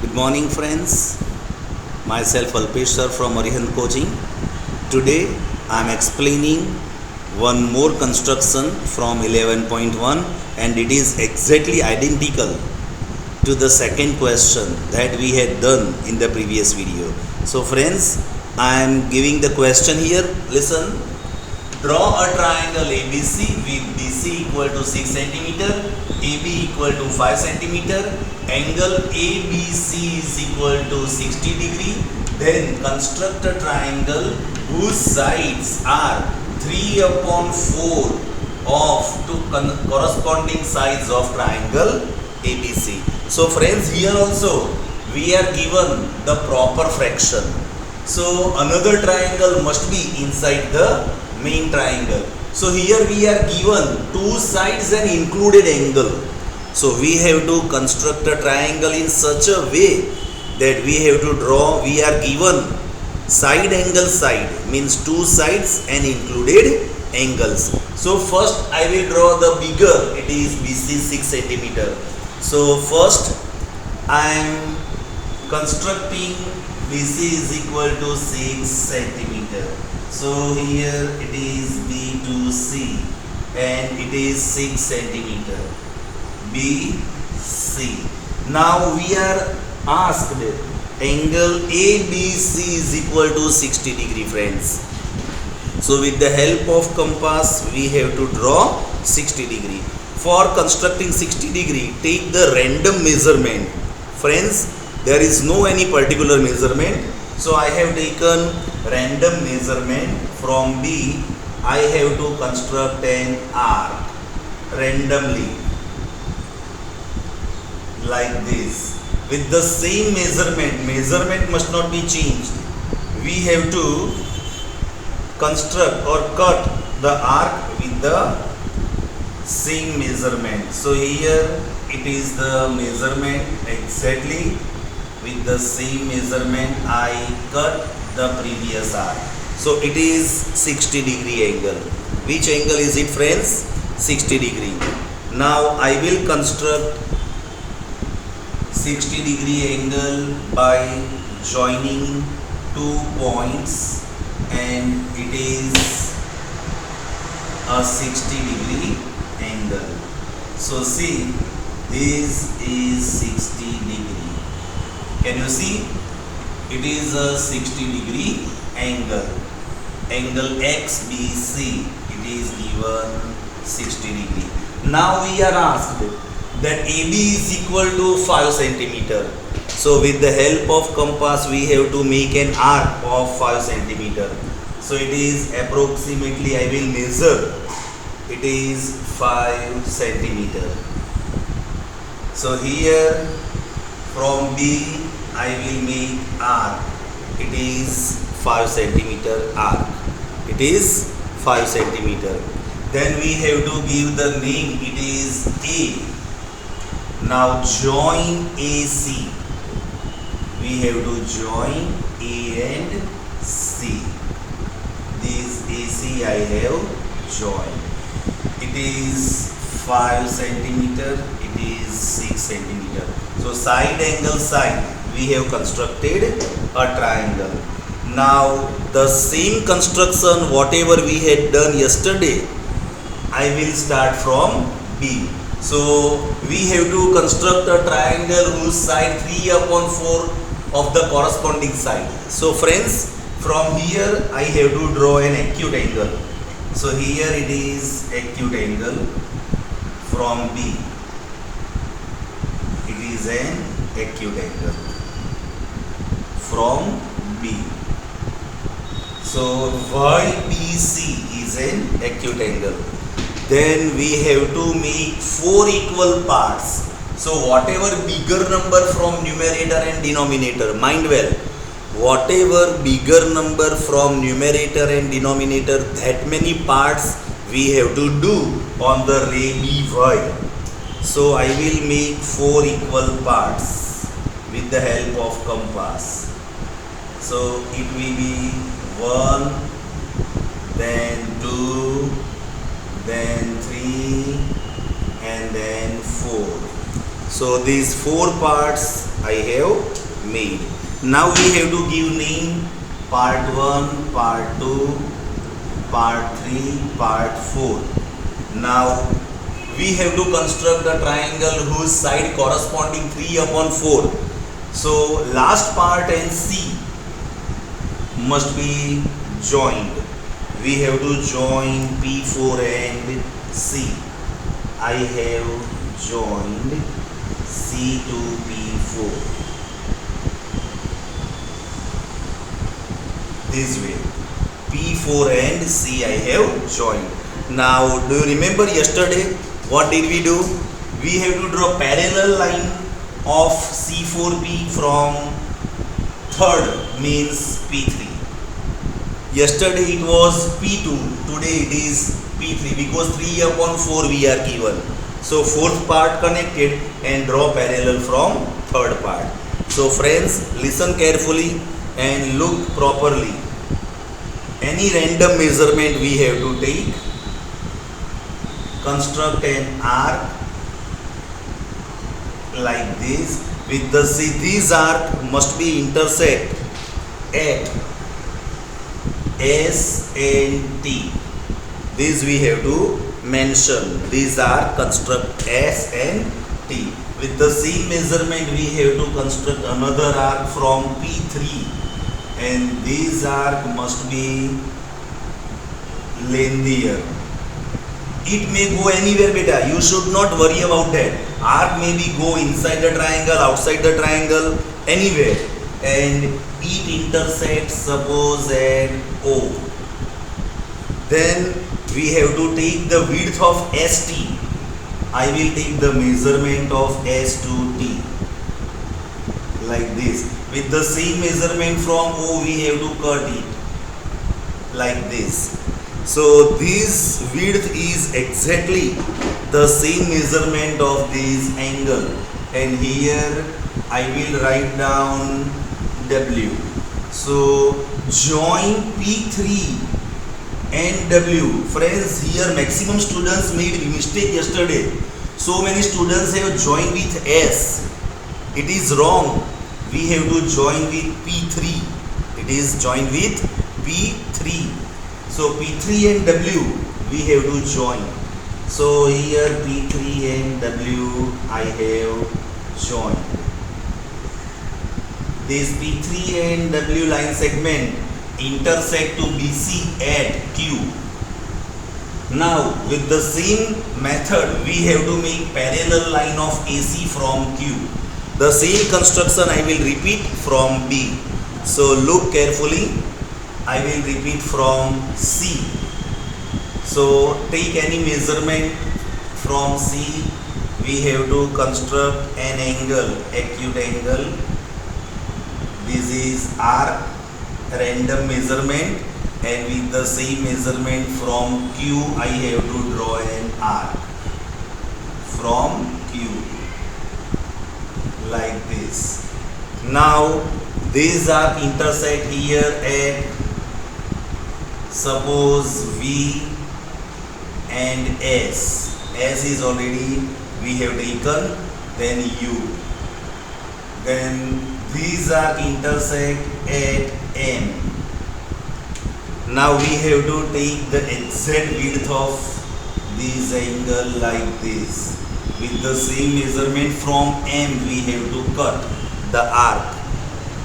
Good morning, friends. Myself Alpesh sir from Arihant Coaching. Today I am explaining one more construction from 11.1, and it is exactly identical to the second question that we had done in the previous video. So friends, I am giving the question here. Listen. Draw a triangle ABC with BC equal to 6 cm, AB equal to 5 cm, angle ABC is equal to 60 degree. Then construct a triangle whose sides are 3 upon 4 of two corresponding sides of triangle ABC. So friends, here also we are given the proper fraction. So another triangle must be inside the main triangle. So here we are given two sides and included angle. So we have to construct a triangle in such a way that we have to draw, we are given side angle side means two sides and included angles. So first I will draw the bigger, it is BC 6 cm. So first I am constructing BC is equal to 6 cm. So here it is B to C and it is 6 cm. BC. Now we are asked angle ABC is equal to 60 degree, friends. So with the help of compass we have to draw 60 degree. For constructing 60 degree, take the random measurement. Friends, there is no any particular measurement. So I have taken random measurement from B. I have to construct an arc randomly like this. With the same measurement must not be changed. We have to construct or cut the arc with the same measurement. So here it is the measurement exactly. With the same measurement I cut the previous arc. So it is 60 degree angle. Which angle is it, friends? 60 degree. Now I will construct 60 degree angle by joining two points, and it is a 60 degree angle. So see, this is 60 degree. Can you see? It is a 60 degree angle. Angle XBC, it is given 60 degree. Now we are asked that AB is equal to 5 cm. So with the help of compass we have to make an arc of 5 cm. So it is approximately, I will measure, it is 5 cm. So here from B I will make arc. It is 5 cm arc. It is 5 cm. Then we have to give the name. It is A. Now join AC. We have to join A and C. This AC I have joined. It is 5 cm. It is 6 cm. So side angle side we have constructed a triangle. Now the same construction whatever we had done yesterday, I will start from B. So we have to construct a triangle whose side 3 upon 4 of the corresponding side. So friends, from here I have to draw an acute angle. So here it is acute angle from B. It is an acute angle from B. So YBC is an acute angle. Then we have to make 4 equal parts. So whatever bigger number from numerator and denominator, mind well, whatever bigger number from numerator and denominator, that many parts we have to do on the ray BY. So I will make 4 equal parts with the help of compass. So it will be 1, then 2, then 3, and then 4. So these four parts I have made. Now we have to give name: part 1, part 2, part 3, part 4. Now we have to construct a triangle whose side corresponding 3/4. So last part and C must be joined. We have to join P4 and C. I have joined C to P4 this way. P4 and C I have joined. Now do you remember yesterday what did we do? We have to draw parallel line of C4P from third, means P3. Yesterday it was P2, today it is P3 because 3/4 we are given. So fourth part connected and draw parallel from third part. So friends, listen carefully and look properly. Any random measurement we have to take, construct an arc like this with the C. These arc must be intersect at S and T. This we have to mention. These are construct S and T. With the same measurement we have to construct another arc from P3, and these arc must be lengthier. It may go anywhere, beta. You should not worry about that. Arc may be go inside the triangle, outside the triangle, anywhere, and it intersects suppose at O. Then we have to take the width of ST. I will take the measurement of S to T like this. With the same measurement from O we have to cut it like this. So this width is exactly the same measurement of this angle, and here I will write down W. So join P3 and W. Friends, here maximum students made mistake yesterday. So many students have joined with S. It is wrong. We have to join with P3. It is joined with P3. So P3 and W we have to join. So here P3 and W I have joined. This P3 and W line segment intersect to BC at Q. Now with the same method we have to make parallel line of AC from Q. The same construction I will repeat from B. So look carefully. I will repeat from C. So take any measurement from C. We have to construct an angle, acute angle. This is arc, random measurement, and with the same measurement from Q I have to draw an arc from Q like this. Now these arc intersect here at suppose V and S. S is already we have taken, then U. Then these arc intersect at M. Now we have to take the exact width of this angle like this. With the same measurement from M we have to cut the arc.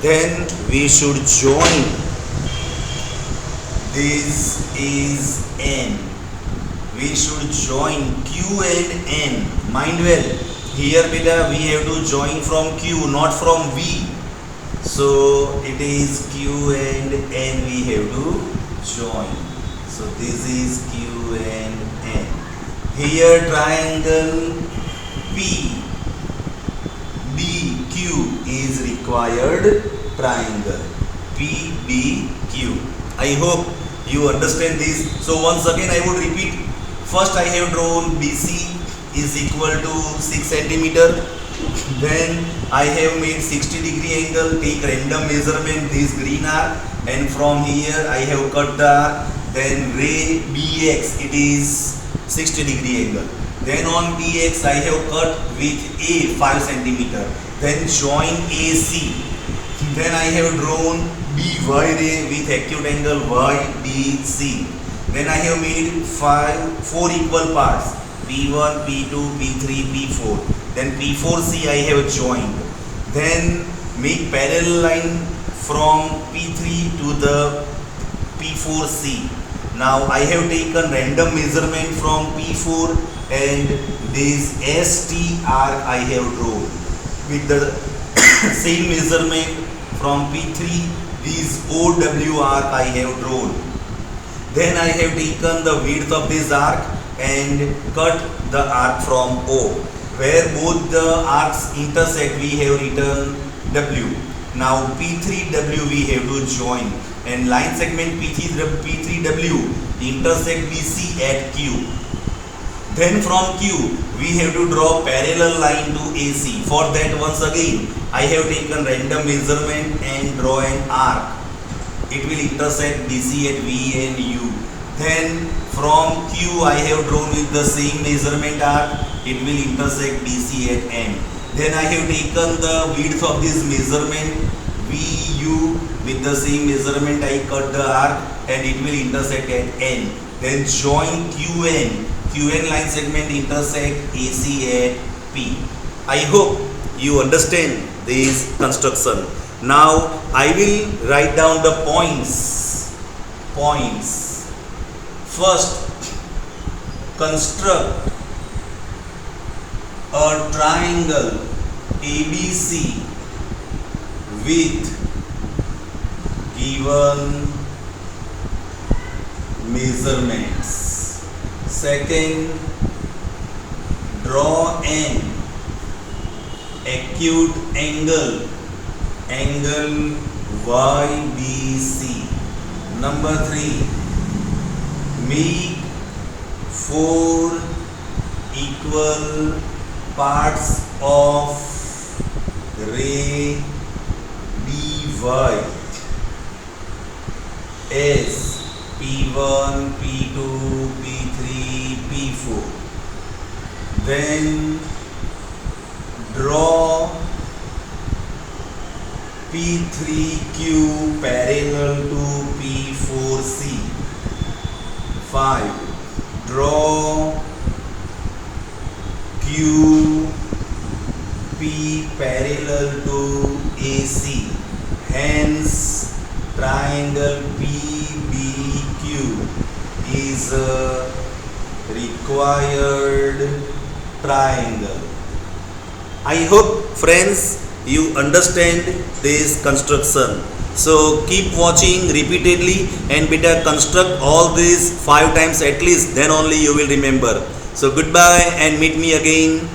Then we should join. This is N. We should join Q and N. Mind well, here beta we have to join from Q, not from V. So it is Q and N we have to join. So this is Q and N. Here triangle PBQ is required triangle. PBQ. I hope you understand this. So once again I would repeat. First I have drawn BC is equal to 6 centimeter. Then I have made 60-degree angle. Take random measurement, this green arc, and from here I have cut the arc. Then ray BX, it is 60-degree angle. Then on BX I have cut with A 5 centimeter. Then join AC. Then I have drawn BY ray with acute angle YDC. Then I have made 4 equal parts, P1, P2, P3, P4. Then P4C I have joined. Then make parallel line from P3 to the P4C. Now I have taken random measurement from P4 and this ST arc I have drawn. With the same measurement from P3, this OW arc I have drawn. Then I have taken the width of this arc and cut the arc from O. Where both the arcs intersect, we have written W. Now P3W we have to join, and line segment P3W intersect BC at Q. Then from Q we have to draw parallel line to AC. For that, once again I have taken random measurement and draw an arc. It will intersect BC at V and U. Then from Q I have drawn with the same measurement arc. It will intersect BC at N. Then I have taken the width of this measurement VU. With the same measurement I cut the arc and it will intersect at N. Then join QN. QN line segment intersect AC at P. I hope you understand this construction. Now I will write down the points. First, construct a triangle ABC with given measurements. Second, draw an acute angle YBC. Number 3, make 4 equal parts of ray dy as P1, P2, P3, P4. Then draw P3Q parallel to P4C. 5. Draw QP parallel to AC. Hence, triangle PBQ is a required triangle. I hope, friends, you understand this construction. So keep watching repeatedly and better construct all these 5 times at least, then only you will remember. So goodbye and meet me again